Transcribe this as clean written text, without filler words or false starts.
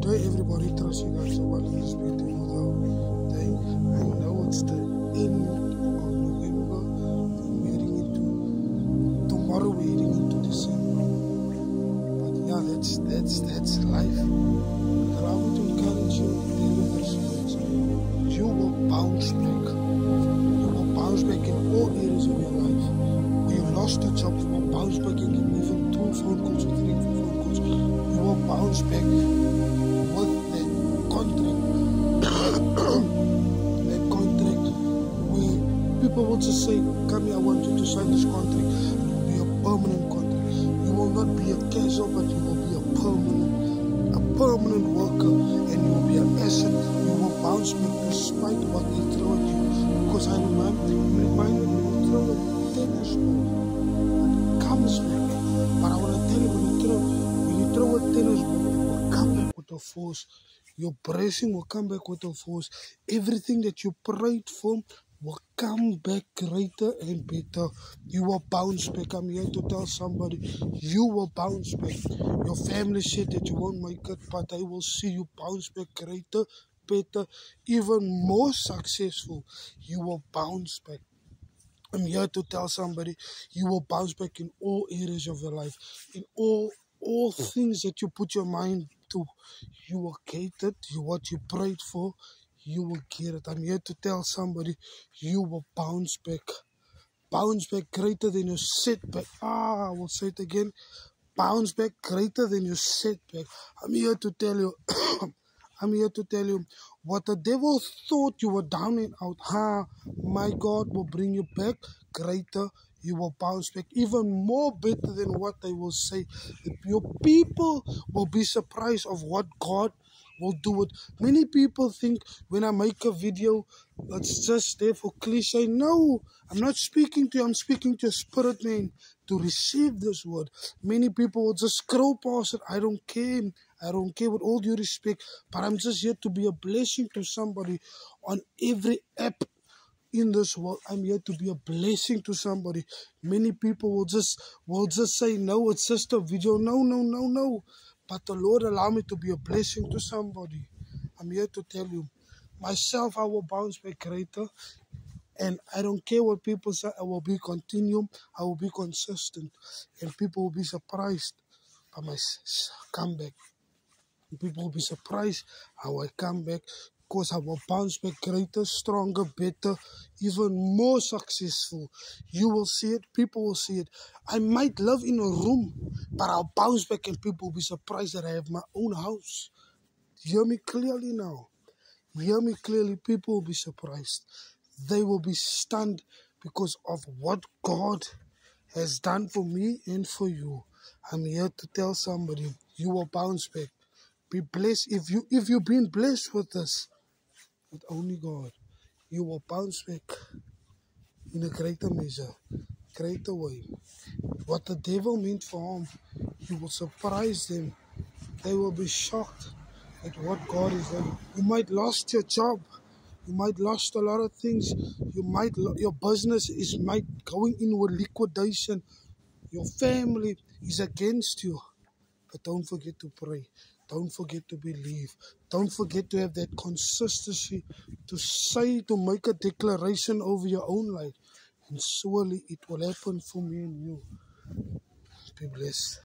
day, everybody trusts you guys so well in this beautiful day. I know it's the end of November. We're heading into tomorrow. We're heading into December. But yeah, that's life. But I want to encourage you to tell you this words. You will bounce back. You will bounce back in all areas of your life. When you lost a job, you will bounce back in even 2 phone calls or 3 phone calls. You will bounce back with that contract. That contract where people will just say, come here, I want you to sign this contract. It will be a permanent contract. You will not be a casual, but you will be a permanent worker, and you will be an asset. You will bounce back despite what they throw at you. Because I reminded when you throw a tennis ball, it comes back. But I want to tell you, when you throw a tennis ball, it will come back with a force. Your blessing will come back with a force. Everything that you prayed for will come back greater and better. You will bounce back. I'm here to tell somebody, you will bounce back. Your family said that you won't make it, but I will see you bounce back greater, better, even more successful. You will bounce back. I'm here to tell somebody, you will bounce back in all areas of your life, in all things that you put your mind to. You will get it. What you prayed for, you will get it. I'm here to tell somebody, you will bounce back. Bounce back greater than your setback. I will say it again. Bounce back greater than your setback. I'm here to tell you, I'm here to tell you, what the devil thought you were down and out, my God will bring you back greater. You will bounce back even more better than what they will say. Your people will be surprised of what God will do it. Many people think when I make a video, it's just there for cliche. No, I'm not speaking to you. I'm speaking to your spirit, man, to receive this word. Many people will just scroll past it. I don't care. I don't care, with all due respect. But I'm just here to be a blessing to somebody on every app in this world. I'm here to be a blessing to somebody. Many people will just say, no, it's just a video. No. But the Lord allow me to be a blessing to somebody. I'm here to tell you, myself, I will bounce back greater. And I don't care what people say. I will be continuum. I will be consistent. And people will be surprised by my comeback. People will be surprised how I come back, because I will bounce back greater, stronger, better, even more successful. You will see it. People will see it. I might live in a room, but I'll bounce back and people will be surprised that I have my own house. Hear me clearly now. Hear me clearly. People will be surprised. They will be stunned because of what God has done for me and for you. I'm here to tell somebody, you will bounce back. Be blessed. If you've been blessed with this, with only God, you will bounce back in a greater measure, greater way. What the devil meant for harm, you will surprise them. They will be shocked at what God is doing. You might lost your job. You might lost a lot of things. Your business might going in with liquidation. Your family is against you. But don't forget to pray. Don't forget to believe. Don't forget to have that consistency to say, to make a declaration over your own life. And surely it will happen for me and you. Be blessed.